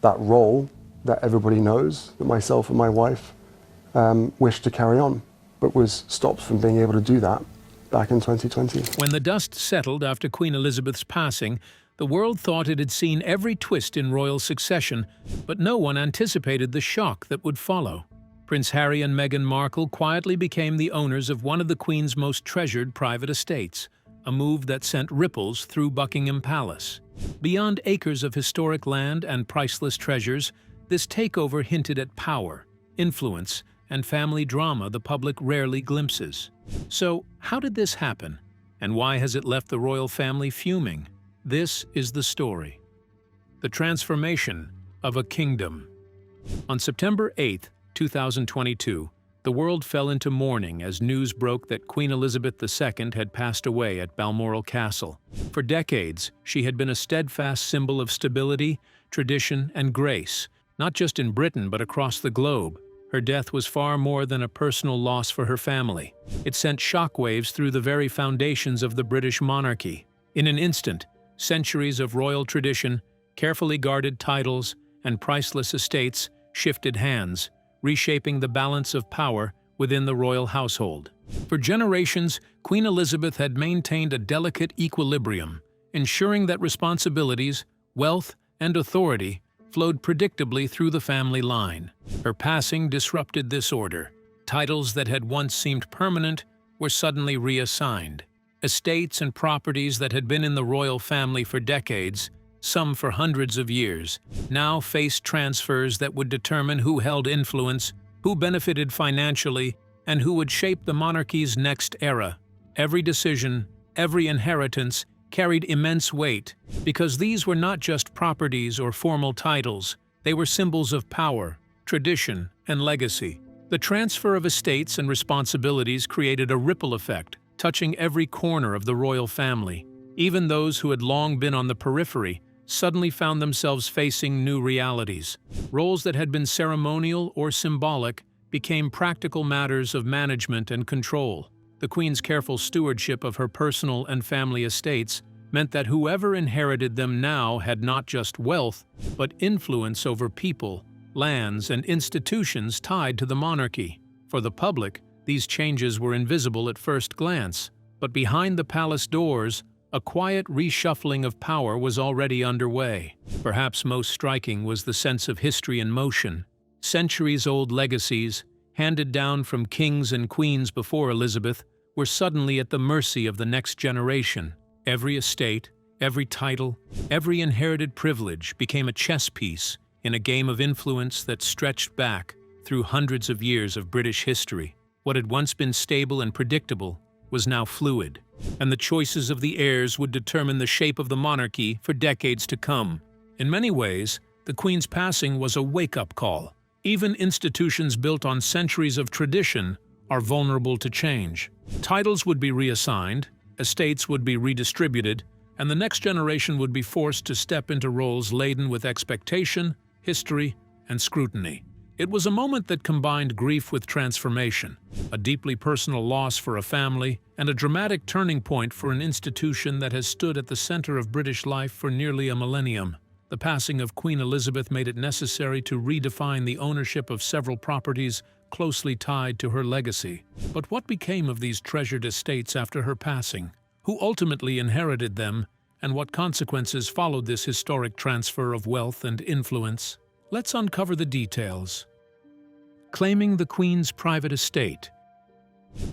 that role that everybody knows, that myself and my wife wished to carry on, but was stopped from being able to do that back in 2020. When the dust settled after Queen Elizabeth's passing, the world thought it had seen every twist in royal succession, but no one anticipated the shock that would follow. Prince Harry and Meghan Markle quietly became the owners of one of the Queen's most treasured private estates, a move that sent ripples through Buckingham Palace. Beyond acres of historic land and priceless treasures, this takeover hinted at power, influence, and family drama the public rarely glimpses. So, how did this happen? And why has it left the royal family fuming? This is the story. The transformation of a kingdom. On September 8, 2022, the world fell into mourning as news broke that Queen Elizabeth II had passed away at Balmoral Castle. For decades, she had been a steadfast symbol of stability, tradition, and grace, not just in Britain but across the globe. Her death was far more than a personal loss for her family. It sent shockwaves through the very foundations of the British monarchy. In an instant, centuries of royal tradition, carefully guarded titles, and priceless estates shifted hands, reshaping the balance of power within the royal household. For generations, Queen Elizabeth had maintained a delicate equilibrium, ensuring that responsibilities, wealth, and authority flowed predictably through the family line. Her passing disrupted this order. Titles that had once seemed permanent were suddenly reassigned. Estates and properties that had been in the royal family for decades, some for hundreds of years, now faced transfers that would determine who held influence, who benefited financially, and who would shape the monarchy's next era. Every decision, every inheritance, carried immense weight, because these were not just properties or formal titles, they were symbols of power, tradition, and legacy. The transfer of estates and responsibilities created a ripple effect, touching every corner of the royal family. Even those who had long been on the periphery suddenly found themselves facing new realities. Roles that had been ceremonial or symbolic became practical matters of management and control. The Queen's careful stewardship of her personal and family estates meant that whoever inherited them now had not just wealth, but influence over people, lands, and institutions tied to the monarchy. For the public, these changes were invisible at first glance, but behind the palace doors, a quiet reshuffling of power was already underway. Perhaps most striking was the sense of history in motion. Centuries-old legacies, handed down from kings and queens before Elizabeth, were suddenly at the mercy of the next generation. Every estate, every title, every inherited privilege became a chess piece in a game of influence that stretched back through hundreds of years of British history. What had once been stable and predictable was now fluid, and the choices of the heirs would determine the shape of the monarchy for decades to come. In many ways, the Queen's passing was a wake-up call. Even institutions built on centuries of tradition are vulnerable to change. Titles would be reassigned, estates would be redistributed, and the next generation would be forced to step into roles laden with expectation, history, and scrutiny. It was a moment that combined grief with transformation, a deeply personal loss for a family, and a dramatic turning point for an institution that has stood at the center of British life for nearly a millennium. The passing of Queen Elizabeth made it necessary to redefine the ownership of several properties closely tied to her legacy. But what became of these treasured estates after her passing? Who ultimately inherited them, and what consequences followed this historic transfer of wealth and influence? Let's uncover the details. Claiming the Queen's private estate.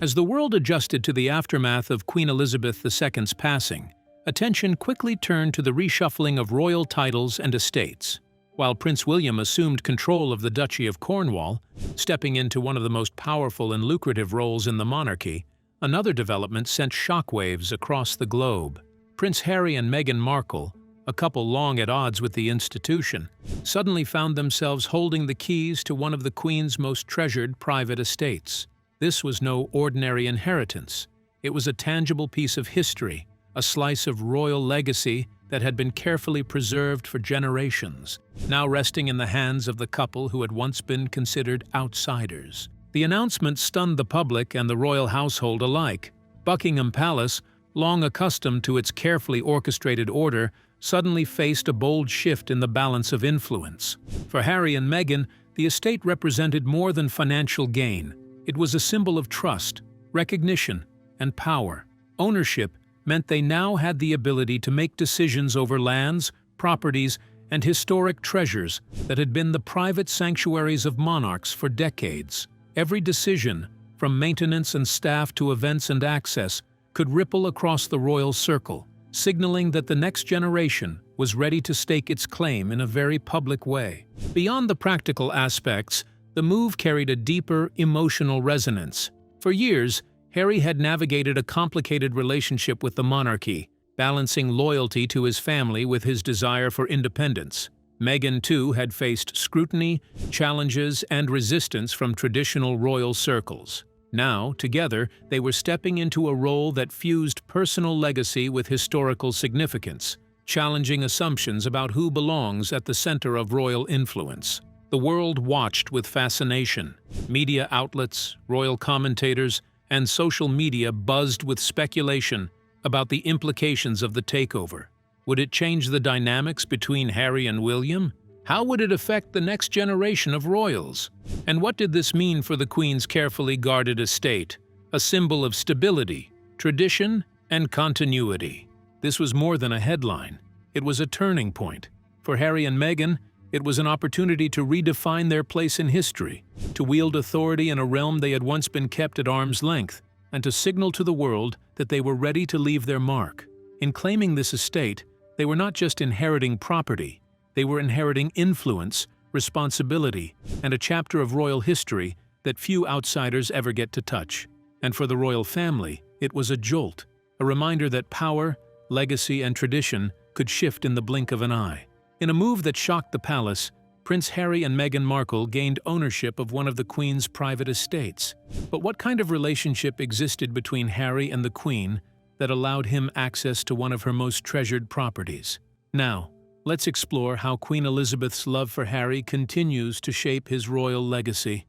As the world adjusted to the aftermath of Queen Elizabeth II's passing, attention quickly turned to the reshuffling of royal titles and estates. While Prince William assumed control of the Duchy of Cornwall, stepping into one of the most powerful and lucrative roles in the monarchy, another development sent shockwaves across the globe. Prince Harry and Meghan Markle, a couple long at odds with the institution, suddenly found themselves holding the keys to one of the Queen's most treasured private estates. This was no ordinary inheritance. It was a tangible piece of history, a slice of royal legacy that had been carefully preserved for generations, now resting in the hands of the couple who had once been considered outsiders. The announcement stunned the public and the royal household alike. Buckingham Palace, long accustomed to its carefully orchestrated order, suddenly faced a bold shift in the balance of influence. For Harry and Meghan, the estate represented more than financial gain. It was a symbol of trust, recognition, and power. Ownership meant they now had the ability to make decisions over lands, properties, and historic treasures that had been the private sanctuaries of monarchs for decades. Every decision, from maintenance and staff to events and access, could ripple across the royal circle, signaling that the next generation was ready to stake its claim in a very public way. Beyond the practical aspects, the move carried a deeper emotional resonance. For years, Harry had navigated a complicated relationship with the monarchy, balancing loyalty to his family with his desire for independence. Meghan, too, had faced scrutiny, challenges, and resistance from traditional royal circles. Now, together, they were stepping into a role that fused personal legacy with historical significance, challenging assumptions about who belongs at the center of royal influence. The world watched with fascination. Media outlets, royal commentators, and social media buzzed with speculation about the implications of the takeover. Would it change the dynamics between Harry and William? How would it affect the next generation of royals? And what did this mean for the Queen's carefully guarded estate, a symbol of stability, tradition, and continuity? This was more than a headline. It was a turning point. For Harry and Meghan, it was an opportunity to redefine their place in history, to wield authority in a realm they had once been kept at arm's length, and to signal to the world that they were ready to leave their mark. In claiming this estate, they were not just inheriting property, they were inheriting influence, responsibility, and a chapter of royal history that few outsiders ever get to touch. And for the royal family, it was a jolt, a reminder that power, legacy, and tradition could shift in the blink of an eye. In a move that shocked the palace, Prince Harry and Meghan Markle gained ownership of one of the Queen's private estates. But what kind of relationship existed between Harry and the Queen that allowed him access to one of her most treasured properties? Now, let's explore how Queen Elizabeth's love for Harry continues to shape his royal legacy.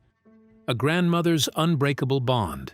A grandmother's unbreakable bond.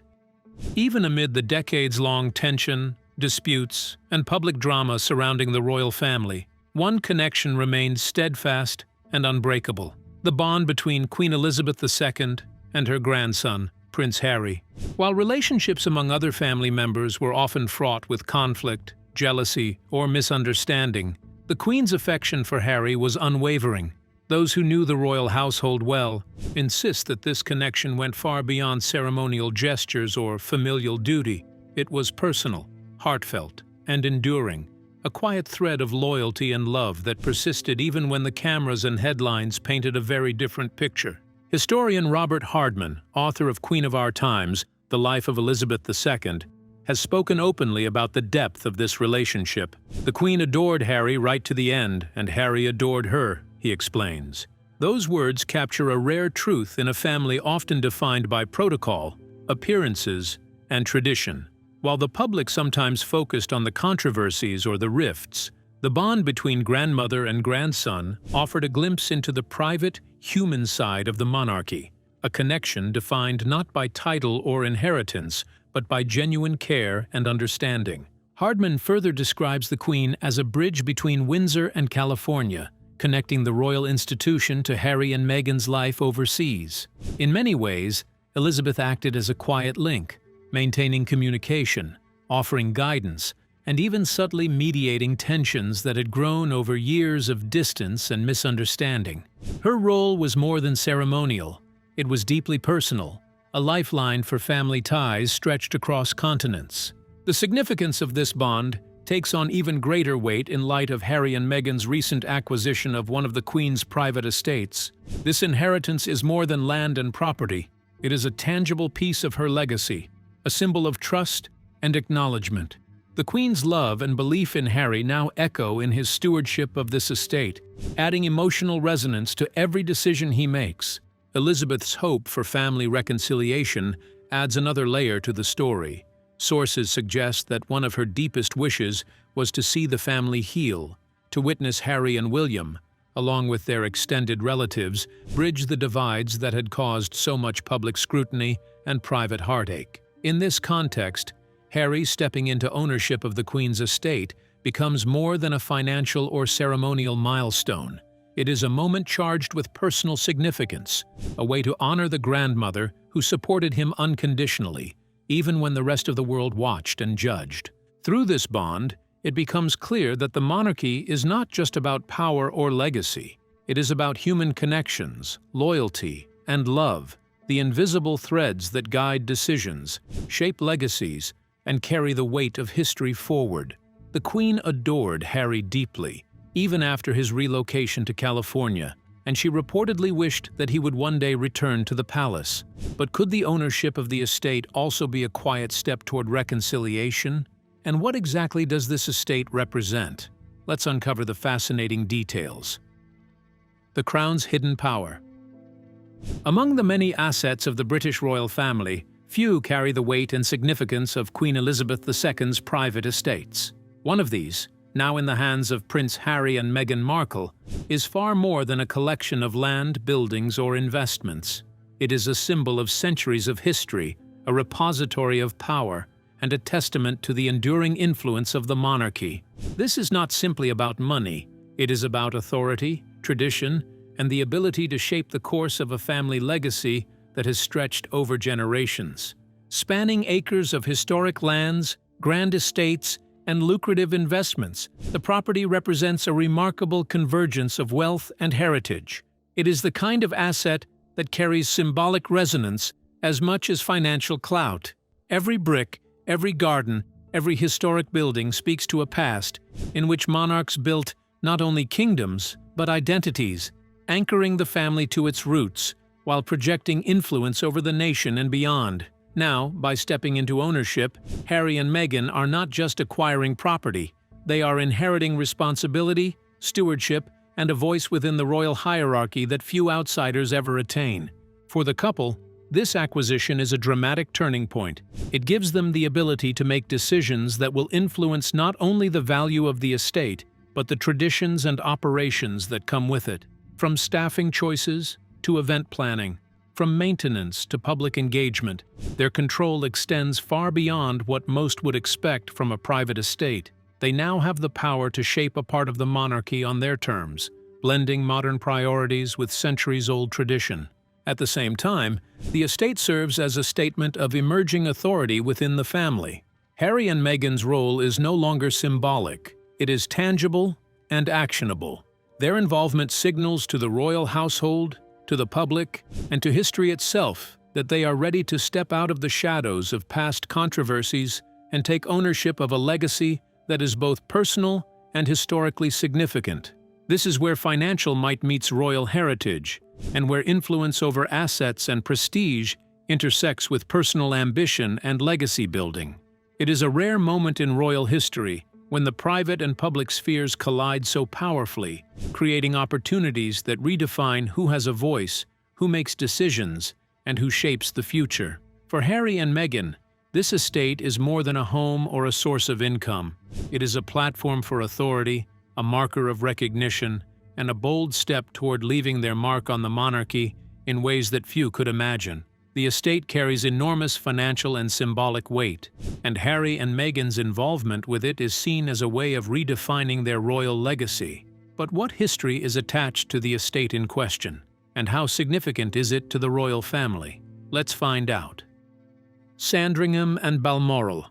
Even amid the decades-long tension, disputes, and public drama surrounding the royal family, one connection remained steadfast and unbreakable: the bond between Queen Elizabeth II and her grandson, Prince Harry. While relationships among other family members were often fraught with conflict, jealousy, or misunderstanding, the Queen's affection for Harry was unwavering. Those who knew the royal household well insist that this connection went far beyond ceremonial gestures or familial duty. It was personal, heartfelt, and enduring, a quiet thread of loyalty and love that persisted even when the cameras and headlines painted a very different picture. Historian Robert Hardman, author of Queen of Our Times, The Life of Elizabeth II, has spoken openly about the depth of this relationship. The Queen adored Harry right to the end, and Harry adored her, he explains. Those words capture a rare truth in a family often defined by protocol, appearances, and tradition. While the public sometimes focused on the controversies or the rifts, the bond between grandmother and grandson offered a glimpse into the private, human side of the monarchy, a connection defined not by title or inheritance, but by genuine care and understanding. Hardman further describes the Queen as a bridge between Windsor and California, connecting the royal institution to Harry and Meghan's life overseas. In many ways, Elizabeth acted as a quiet link, maintaining communication, offering guidance, and even subtly mediating tensions that had grown over years of distance and misunderstanding. Her role was more than ceremonial. It was deeply personal, a lifeline for family ties stretched across continents. The significance of this bond takes on even greater weight in light of Harry and Meghan's recent acquisition of one of the Queen's private estates. This inheritance is more than land and property. It is a tangible piece of her legacy, a symbol of trust and acknowledgement. The Queen's love and belief in Harry now echo in his stewardship of this estate, adding emotional resonance to every decision he makes. Elizabeth's hope for family reconciliation adds another layer to the story. Sources suggest that one of her deepest wishes was to see the family heal, to witness Harry and William, along with their extended relatives, bridge the divides that had caused so much public scrutiny and private heartache. In this context, Harry stepping into ownership of the Queen's estate becomes more than a financial or ceremonial milestone. It is a moment charged with personal significance, a way to honor the grandmother who supported him unconditionally, even when the rest of the world watched and judged. Through this bond, it becomes clear that the monarchy is not just about power or legacy. It is about human connections, loyalty, and love, the invisible threads that guide decisions, shape legacies, and carry the weight of history forward. The Queen adored Harry deeply, even after his relocation to California, and she reportedly wished that he would one day return to the palace. But could the ownership of the estate also be a quiet step toward reconciliation? And what exactly does this estate represent? Let's uncover the fascinating details. The Crown's hidden power. Among the many assets of the British royal family, few carry the weight and significance of Queen Elizabeth II's private estates. One of these, now in the hands of Prince Harry and Meghan Markle, is far more than a collection of land, buildings, or investments. It is a symbol of centuries of history, a repository of power, and a testament to the enduring influence of the monarchy. This is not simply about money. It is about authority, tradition, and the ability to shape the course of a family legacy that has stretched over generations. Spanning acres of historic lands, grand estates, and lucrative investments, the property represents a remarkable convergence of wealth and heritage. It is the kind of asset that carries symbolic resonance as much as financial clout. Every brick, every garden, every historic building speaks to a past in which monarchs built not only kingdoms, but identities, anchoring the family to its roots, while projecting influence over the nation and beyond. Now, by stepping into ownership, Harry and Meghan are not just acquiring property, they are inheriting responsibility, stewardship, and a voice within the royal hierarchy that few outsiders ever attain. For the couple, this acquisition is a dramatic turning point. It gives them the ability to make decisions that will influence not only the value of the estate, but the traditions and operations that come with it. From staffing choices to event planning, from maintenance to public engagement, their control extends far beyond what most would expect from a private estate. They now have the power to shape a part of the monarchy on their terms, blending modern priorities with centuries-old tradition. At the same time, the estate serves as a statement of emerging authority within the family. Harry and Meghan's role is no longer symbolic. It is tangible and actionable. Their involvement signals to the royal household, to the public, and to history itself that they are ready to step out of the shadows of past controversies and take ownership of a legacy that is both personal and historically significant. This is where financial might meets royal heritage, and where influence over assets and prestige intersects with personal ambition and legacy building. It is a rare moment in royal history when the private and public spheres collide so powerfully, creating opportunities that redefine who has a voice, who makes decisions, and who shapes the future. For Harry and Meghan, this estate is more than a home or a source of income. It is a platform for authority, a marker of recognition, and a bold step toward leaving their mark on the monarchy in ways that few could imagine. The estate carries enormous financial and symbolic weight, and Harry and Meghan's involvement with it is seen as a way of redefining their royal legacy. But what history is attached to the estate in question, and how significant is it to the royal family? Let's find out. Sandringham and Balmoral.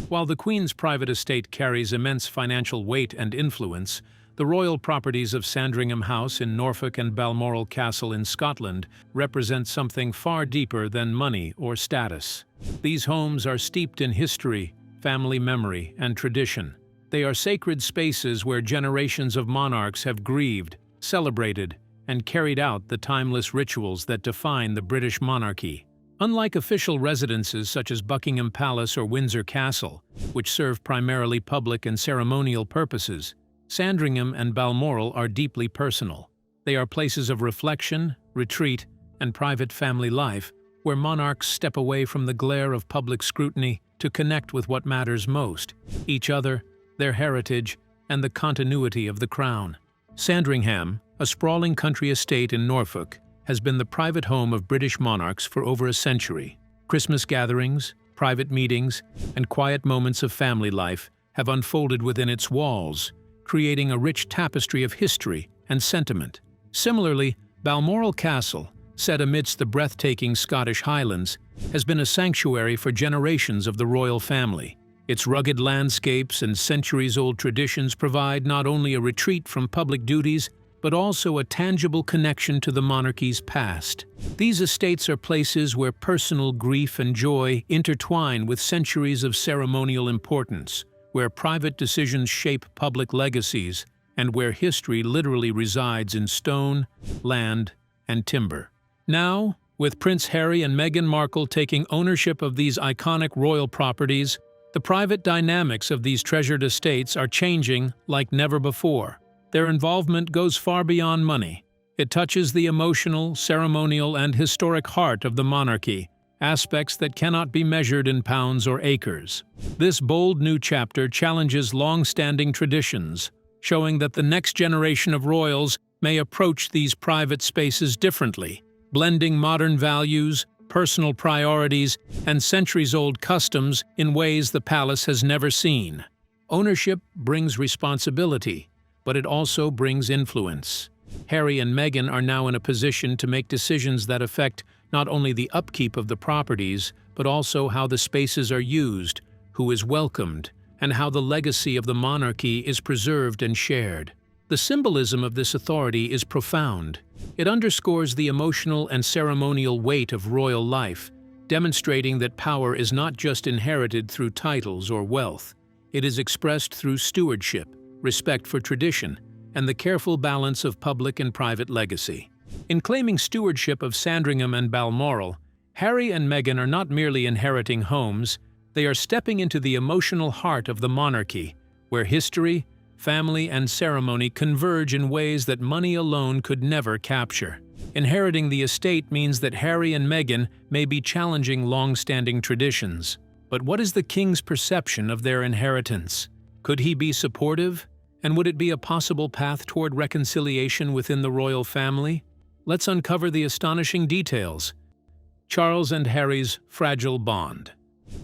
While the Queen's private estate carries immense financial weight and influence, the royal properties of Sandringham House in Norfolk and Balmoral Castle in Scotland represent something far deeper than money or status. These homes are steeped in history, family memory, and tradition. They are sacred spaces where generations of monarchs have grieved, celebrated, and carried out the timeless rituals that define the British monarchy. Unlike official residences such as Buckingham Palace or Windsor Castle, which serve primarily public and ceremonial purposes, Sandringham and Balmoral are deeply personal. They are places of reflection, retreat, and private family life, where monarchs step away from the glare of public scrutiny to connect with what matters most: each other, their heritage, and the continuity of the crown. Sandringham, a sprawling country estate in Norfolk, has been the private home of British monarchs for over a century. Christmas gatherings, private meetings, and quiet moments of family life have unfolded within its walls, creating a rich tapestry of history and sentiment. Similarly, Balmoral Castle, set amidst the breathtaking Scottish Highlands, has been a sanctuary for generations of the royal family. Its rugged landscapes and centuries-old traditions provide not only a retreat from public duties, but also a tangible connection to the monarchy's past. These estates are places where personal grief and joy intertwine with centuries of ceremonial importance, where private decisions shape public legacies, and where history literally resides in stone, land, and timber. Now, with Prince Harry and Meghan Markle taking ownership of these iconic royal properties, the private dynamics of these treasured estates are changing like never before. Their involvement goes far beyond money. It touches the emotional, ceremonial, and historic heart of the monarchy, aspects that cannot be measured in pounds or acres. This bold new chapter challenges long-standing traditions, showing that the next generation of royals may approach these private spaces differently, blending modern values, personal priorities, and centuries-old customs in ways the palace has never seen. Ownership brings responsibility, but it also brings influence. Harry and Meghan are now in a position to make decisions that affect not only the upkeep of the properties, but also how the spaces are used, who is welcomed, and how the legacy of the monarchy is preserved and shared. The symbolism of this authority is profound. It underscores the emotional and ceremonial weight of royal life, demonstrating that power is not just inherited through titles or wealth. It is expressed through stewardship, respect for tradition, and the careful balance of public and private legacy. In claiming stewardship of Sandringham and Balmoral, Harry and Meghan are not merely inheriting homes, they are stepping into the emotional heart of the monarchy, where history, family, and ceremony converge in ways that money alone could never capture. Inheriting the estate means that Harry and Meghan may be challenging long-standing traditions. But what is the king's perception of their inheritance? Could he be supportive? And would it be a possible path toward reconciliation within the royal family? Let's uncover the astonishing details. Charles and Harry's fragile bond.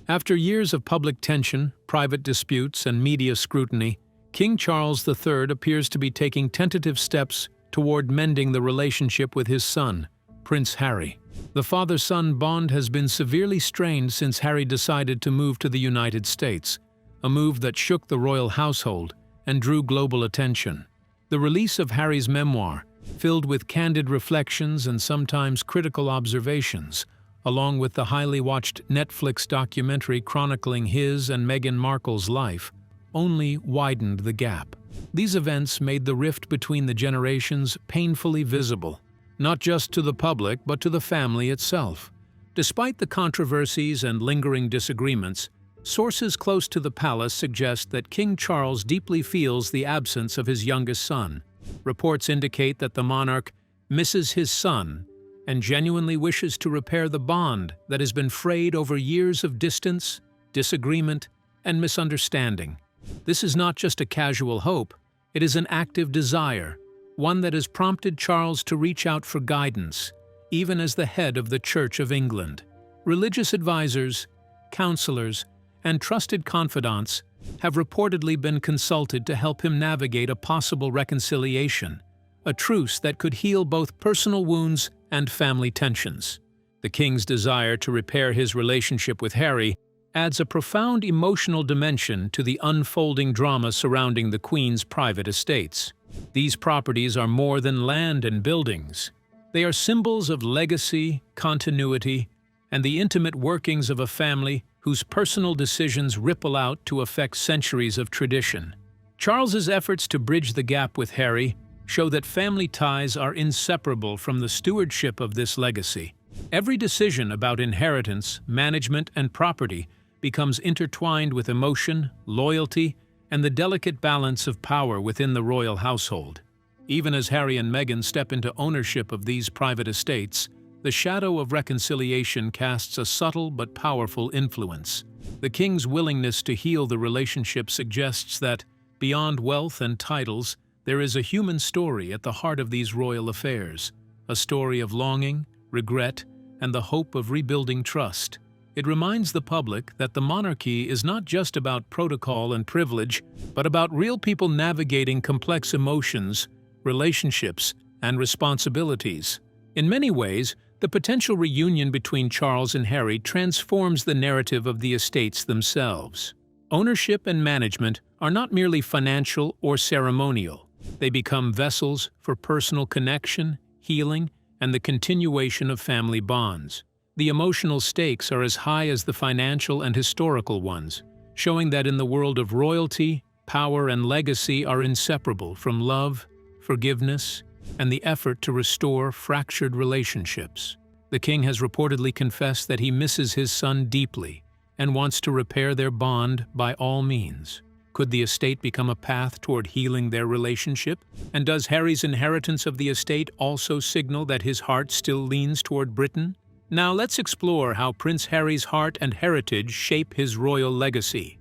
After years of public tension, private disputes, and media scrutiny, King Charles III appears to be taking tentative steps toward mending the relationship with his son, Prince Harry. The father-son bond has been severely strained since Harry decided to move to the United States, a move that shook the royal household and drew global attention. The release of Harry's memoir, filled with candid reflections and sometimes critical observations, along with the highly watched Netflix documentary chronicling his and Meghan Markle's life, only widened the gap. These events made the rift between the generations painfully visible, not just to the public but to the family itself. Despite the controversies and lingering disagreements, sources close to the palace suggest that King Charles deeply feels the absence of his youngest son. Reports indicate that the monarch misses his son and genuinely wishes to repair the bond that has been frayed over years of distance, disagreement, and misunderstanding. This is not just a casual hope, it is an active desire, one that has prompted Charles to reach out for guidance, even as the head of the Church of England. Religious advisors, counselors, and trusted confidants have reportedly been consulted to help him navigate a possible reconciliation, a truce that could heal both personal wounds and family tensions. The king's desire to repair his relationship with Harry adds a profound emotional dimension to the unfolding drama surrounding the Queen's private estates. These properties are more than land and buildings. They are symbols of legacy, continuity, and the intimate workings of a family whose personal decisions ripple out to affect centuries of tradition. Charles's efforts to bridge the gap with Harry show that family ties are inseparable from the stewardship of this legacy. Every decision about inheritance, management, and property becomes intertwined with emotion, loyalty, and the delicate balance of power within the royal household. Even as Harry and Meghan step into ownership of these private estates, the shadow of reconciliation casts a subtle but powerful influence. The king's willingness to heal the relationship suggests that, beyond wealth and titles, there is a human story at the heart of these royal affairs, a story of longing, regret, and the hope of rebuilding trust. It reminds the public that the monarchy is not just about protocol and privilege, but about real people navigating complex emotions, relationships, and responsibilities. In many ways, the potential reunion between Charles and Harry transforms the narrative of the estates themselves. Ownership and management are not merely financial or ceremonial. They become vessels for personal connection, healing, and the continuation of family bonds. The emotional stakes are as high as the financial and historical ones, showing that in the world of royalty, power and legacy are inseparable from love, forgiveness, and the effort to restore fractured relationships. The king has reportedly confessed that he misses his son deeply and wants to repair their bond by all means. Could the estate become a path toward healing their relationship? And does Harry's inheritance of the estate also signal that his heart still leans toward Britain? Now let's explore how Prince Harry's heart and heritage shape his royal legacy.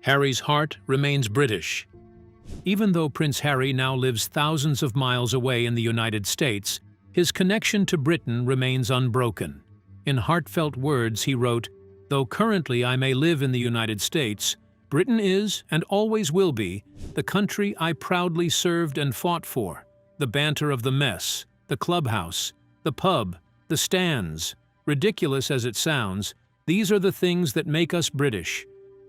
Harry's heart remains British. Even though Prince Harry now lives thousands of miles away in the United States, his connection to Britain remains unbroken. In heartfelt words, he wrote, "Though currently I may live in the United States, Britain is, and always will be, the country I proudly served and fought for. The banter of the mess, the clubhouse, the pub, the stands. Ridiculous as it sounds, these are the things that make us British.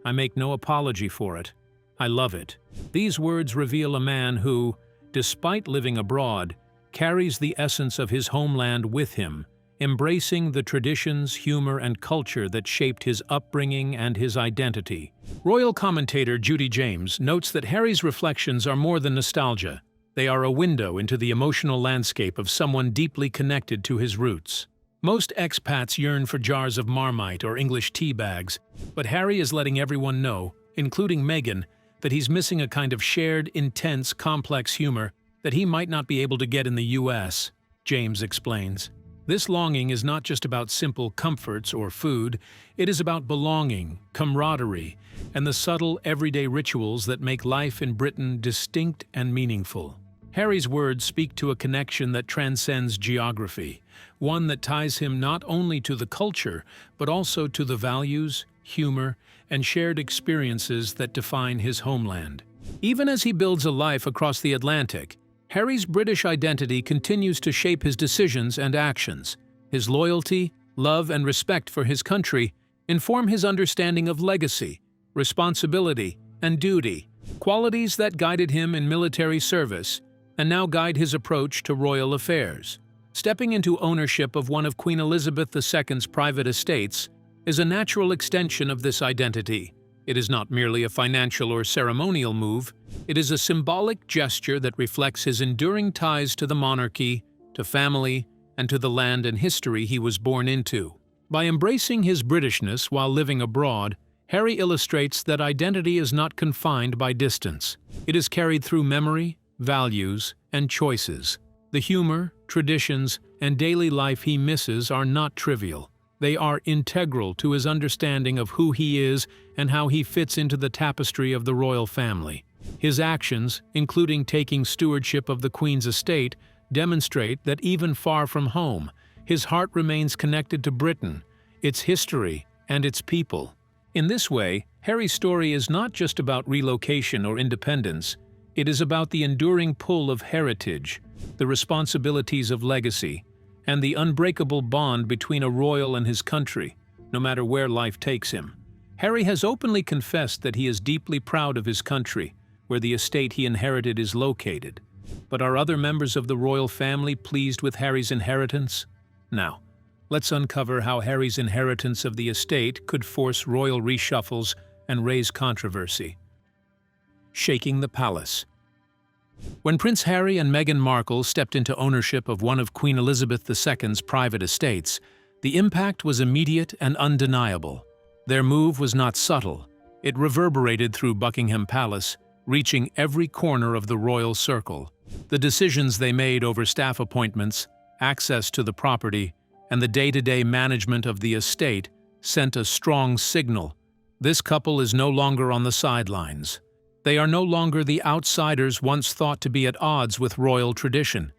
I make no apology for it. I love it." These words reveal a man who, despite living abroad, carries the essence of his homeland with him, embracing the traditions, humor, and culture that shaped his upbringing and his identity. Royal commentator Judy James notes that Harry's reflections are more than nostalgia. They are a window into the emotional landscape of someone deeply connected to his roots. Most expats yearn for jars of Marmite or English tea bags, but Harry is letting everyone know, including Meghan, that he's missing a kind of shared, intense, complex humor that he might not be able to get in the US, James explains. This longing is not just about simple comforts or food, it is about belonging, camaraderie, and the subtle, everyday rituals that make life in Britain distinct and meaningful. Harry's words speak to a connection that transcends geography, one that ties him not only to the culture, but also to the values, humor, and shared experiences that define his homeland. Even as he builds a life across the Atlantic, Harry's British identity continues to shape his decisions and actions. His loyalty, love, and respect for his country inform his understanding of legacy, responsibility, and duty, qualities that guided him in military service and now guide his approach to royal affairs. Stepping into ownership of one of Queen Elizabeth II's private estates is a natural extension of this identity. It is not merely a financial or ceremonial move, it is a symbolic gesture that reflects his enduring ties to the monarchy, to family, and to the land and history he was born into. By embracing his Britishness while living abroad, Harry illustrates that identity is not confined by distance. It is carried through memory, values, and choices. The humor, traditions, and daily life he misses are not trivial. They are integral to his understanding of who he is and how he fits into the tapestry of the royal family. His actions, including taking stewardship of the Queen's estate, demonstrate that even far from home, his heart remains connected to Britain, its history, and its people. In this way, Harry's story is not just about relocation or independence, it is about the enduring pull of heritage, the responsibilities of legacy, and the unbreakable bond between a royal and his country, no matter where life takes him. Harry has openly confessed that he is deeply proud of his country, where the estate he inherited is located. But are other members of the royal family pleased with Harry's inheritance? Now, let's uncover how Harry's inheritance of the estate could force royal reshuffles and raise controversy. Shaking the palace. When Prince Harry and Meghan Markle stepped into ownership of one of Queen Elizabeth II's private estates, the impact was immediate and undeniable. Their move was not subtle. It reverberated through Buckingham Palace, reaching every corner of the royal circle. The decisions they made over staff appointments, access to the property, and the day-to-day management of the estate sent a strong signal. This couple is no longer on the sidelines. They are no longer the outsiders once thought to be at odds with royal tradition.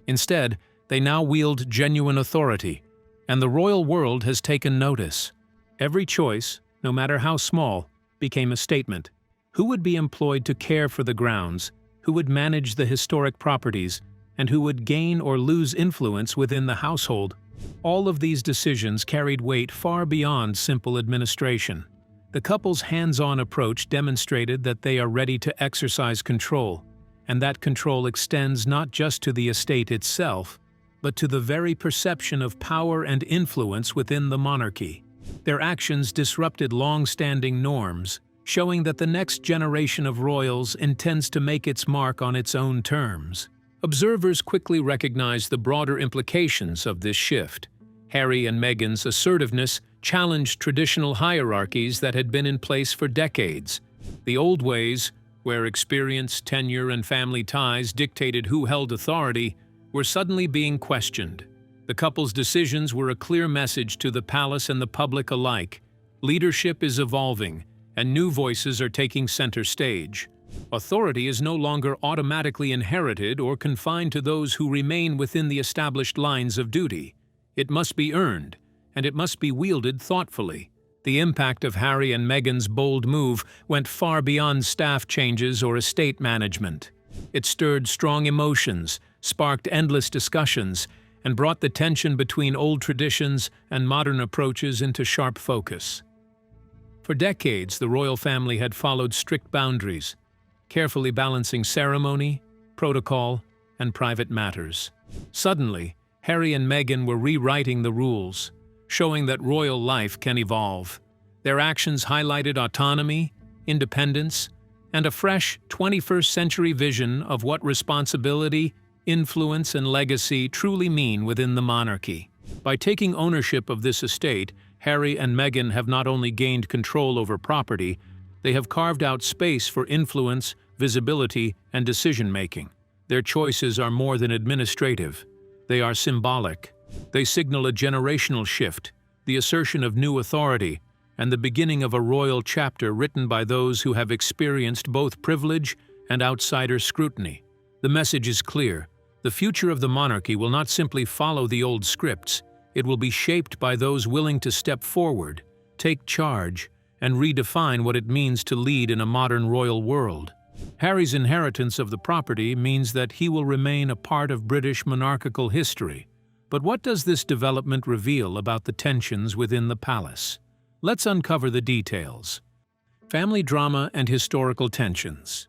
Instead, they now wield genuine authority, and the royal world has taken notice. Every choice, no matter how small, became a statement. Who would be employed to care for the grounds, who would manage the historic properties, and who would gain or lose influence within the household? All of these decisions carried weight far beyond simple administration. The couple's hands-on approach demonstrated that they are ready to exercise control, and that control extends not just to the estate itself, but to the very perception of power and influence within the monarchy. Their actions disrupted long-standing norms, showing that the next generation of royals intends to make its mark on its own terms. Observers quickly recognized the broader implications of this shift. Harry and Meghan's assertiveness challenged traditional hierarchies that had been in place for decades. The old ways, where experience, tenure, and family ties dictated who held authority, were suddenly being questioned. The couple's decisions were a clear message to the palace and the public alike. Leadership is evolving, and new voices are taking center stage. Authority is no longer automatically inherited or confined to those who remain within the established lines of duty. It must be earned, and it must be wielded thoughtfully. The impact of Harry and Meghan's bold move went far beyond staff changes or estate management. It stirred strong emotions, sparked endless discussions, and brought the tension between old traditions and modern approaches into sharp focus. For decades, the royal family had followed strict boundaries, carefully balancing ceremony, protocol, and private matters. Suddenly, Harry and Meghan were rewriting the rules, showing that royal life can evolve. Their actions highlighted autonomy, independence, and a fresh 21st-century vision of what responsibility, influence, and legacy truly mean within the monarchy. By taking ownership of this estate, Harry and Meghan have not only gained control over property, they have carved out space for influence, visibility, and decision-making. Their choices are more than administrative. They are symbolic. They signal a generational shift, the assertion of new authority, and the beginning of a royal chapter written by those who have experienced both privilege and outsider scrutiny. The message is clear. The future of the monarchy will not simply follow the old scripts. It will be shaped by those willing to step forward, take charge, and redefine what it means to lead in a modern royal world. Harry's inheritance of the property means that he will remain a part of British monarchical history. But what does this development reveal about the tensions within the palace? Let's uncover the details. Family drama and historical tensions.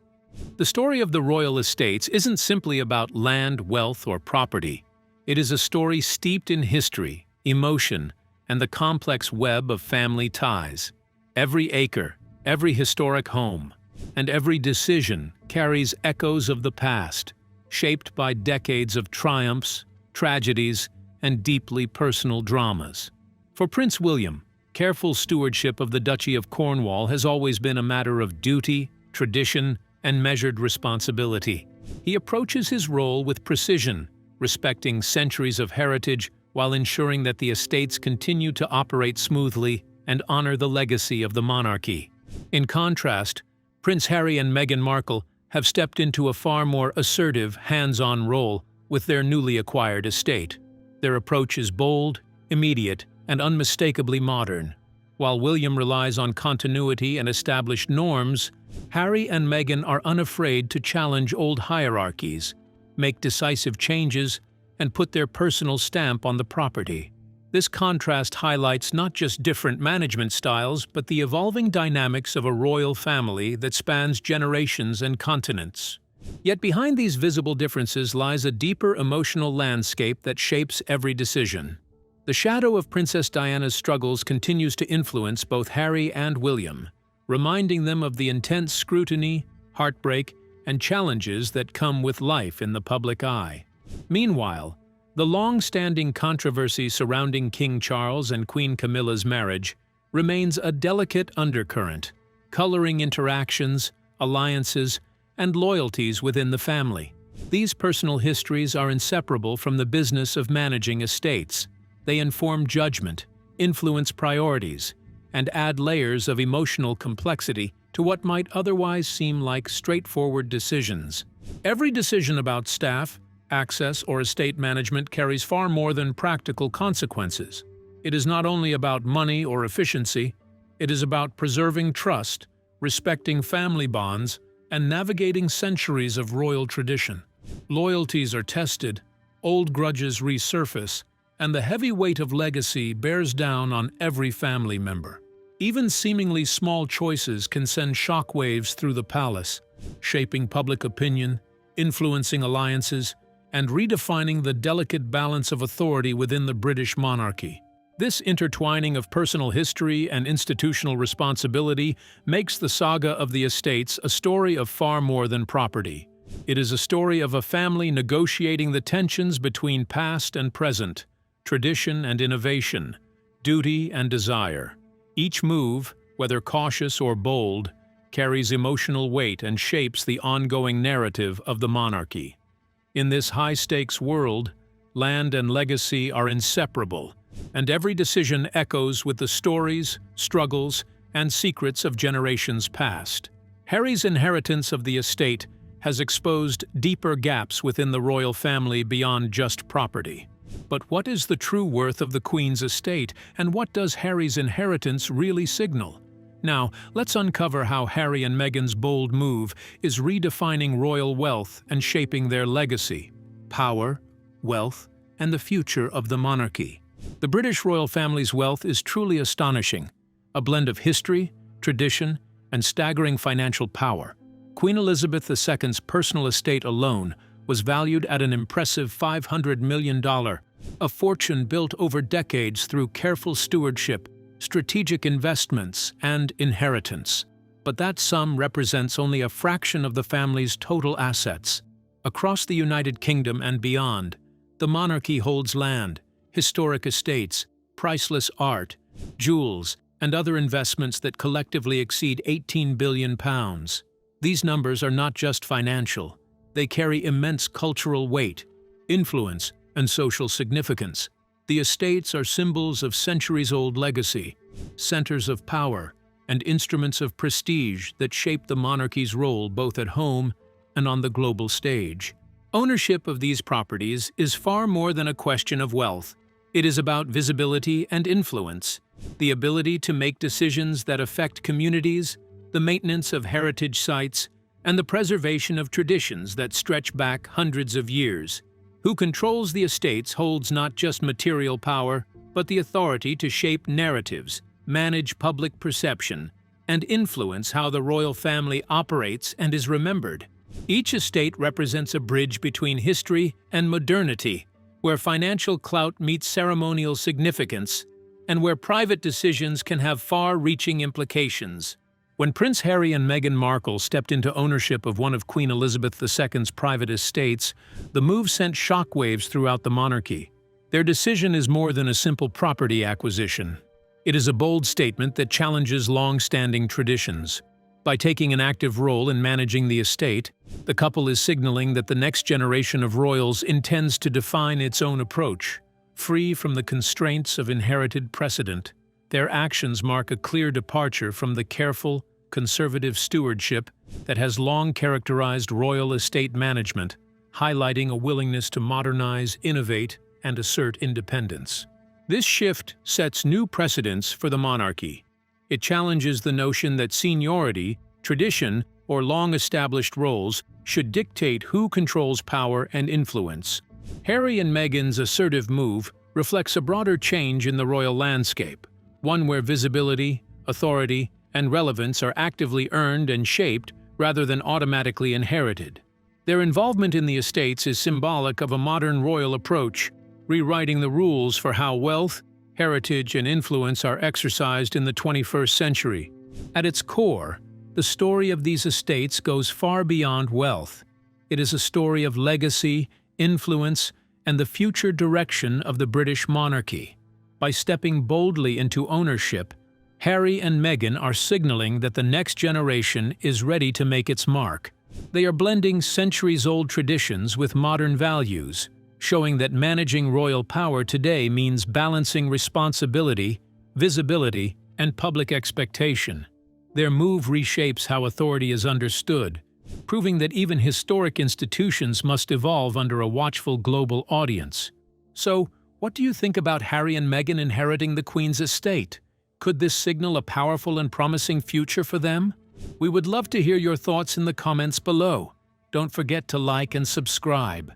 The story of the royal estates isn't simply about land, wealth, or property. It is a story steeped in history, emotion, and the complex web of family ties. Every acre, every historic home, and every decision carries echoes of the past, shaped by decades of triumphs, tragedies, and deeply personal dramas. For Prince William, careful stewardship of the Duchy of Cornwall has always been a matter of duty, tradition, and measured responsibility. He approaches his role with precision, respecting centuries of heritage while ensuring that the estates continue to operate smoothly and honor the legacy of the monarchy. In contrast, Prince Harry and Meghan Markle have stepped into a far more assertive, hands-on role with their newly acquired estate. Their approach is bold, immediate, and unmistakably modern. While William relies on continuity and established norms, Harry and Meghan are unafraid to challenge old hierarchies, make decisive changes, and put their personal stamp on the property. This contrast highlights not just different management styles, but the evolving dynamics of a royal family that spans generations and continents. Yet behind these visible differences lies a deeper emotional landscape that shapes every decision. The shadow of Princess Diana's struggles continues to influence both Harry and William, reminding them of the intense scrutiny, heartbreak, and challenges that come with life in the public eye. Meanwhile, the long-standing controversy surrounding King Charles and Queen Camilla's marriage remains a delicate undercurrent, coloring interactions, alliances, and loyalties within the family. These personal histories are inseparable from the business of managing estates. They inform judgment, influence priorities, and add layers of emotional complexity to what might otherwise seem like straightforward decisions. Every decision about staff, access, or estate management carries far more than practical consequences. It is not only about money or efficiency, it is about preserving trust, respecting family bonds, and navigating centuries of royal tradition. Loyalties are tested, old grudges resurface, and the heavy weight of legacy bears down on every family member. Even seemingly small choices can send shockwaves through the palace, shaping public opinion, influencing alliances, and redefining the delicate balance of authority within the British monarchy. This intertwining of personal history and institutional responsibility makes the saga of the estates a story of far more than property. It is a story of a family negotiating the tensions between past and present, tradition and innovation, duty and desire. Each move, whether cautious or bold, carries emotional weight and shapes the ongoing narrative of the monarchy. In this high-stakes world, land and legacy are inseparable, and every decision echoes with the stories, struggles, and secrets of generations past. Harry's inheritance of the estate has exposed deeper gaps within the royal family beyond just property. But what is the true worth of the Queen's estate, and what does Harry's inheritance really signal? Now, let's uncover how Harry and Meghan's bold move is redefining royal wealth and shaping their legacy, power, wealth, and the future of the monarchy. The British royal family's wealth is truly astonishing, a blend of history, tradition, and staggering financial power. Queen Elizabeth II's personal estate alone was valued at an impressive $500 million, a fortune built over decades through careful stewardship, strategic investments, and inheritance. But that sum represents only a fraction of the family's total assets. Across the United Kingdom and beyond, the monarchy holds land, historic estates, priceless art, jewels, and other investments that collectively exceed £18 billion. These numbers are not just financial. They carry immense cultural weight, influence, and social significance. The estates are symbols of centuries-old legacy, centers of power, and instruments of prestige that shape the monarchy's role both at home and on the global stage. Ownership of these properties is far more than a question of wealth. It is about visibility and influence, the ability to make decisions that affect communities, the maintenance of heritage sites, and the preservation of traditions that stretch back hundreds of years. Who controls the estates holds not just material power, but the authority to shape narratives, manage public perception, and influence how the royal family operates and is remembered. Each estate represents a bridge between history and modernity, where financial clout meets ceremonial significance, and where private decisions can have far-reaching implications. When Prince Harry and Meghan Markle stepped into ownership of one of Queen Elizabeth II's private estates, the move sent shockwaves throughout the monarchy. Their decision is more than a simple property acquisition. It is a bold statement that challenges long-standing traditions. By taking an active role in managing the estate, the couple is signaling that the next generation of royals intends to define its own approach, free from the constraints of inherited precedent. Their actions mark a clear departure from the careful, conservative stewardship that has long characterized royal estate management, highlighting a willingness to modernize, innovate, and assert independence. This shift sets new precedents for the monarchy. It challenges the notion that seniority, tradition, or long-established roles should dictate who controls power and influence. Harry and Meghan's assertive move reflects a broader change in the royal landscape, one where visibility, authority, and relevance are actively earned and shaped rather than automatically inherited. Their involvement in the estates is symbolic of a modern royal approach, rewriting the rules for how wealth, heritage, and influence are exercised in the 21st century. At its core, the story of these estates goes far beyond wealth. It is a story of legacy, influence, and the future direction of the British monarchy. By stepping boldly into ownership, Harry and Meghan are signaling that the next generation is ready to make its mark. They are blending centuries-old traditions with modern values, showing that managing royal power today means balancing responsibility, visibility, and public expectation. Their move reshapes how authority is understood, proving that even historic institutions must evolve under a watchful global audience. So, What do you think about Harry and Meghan inheriting the Queen's estate? Could this signal a powerful and promising future for them? We would love to hear your thoughts in the comments below. Don't forget to like and subscribe.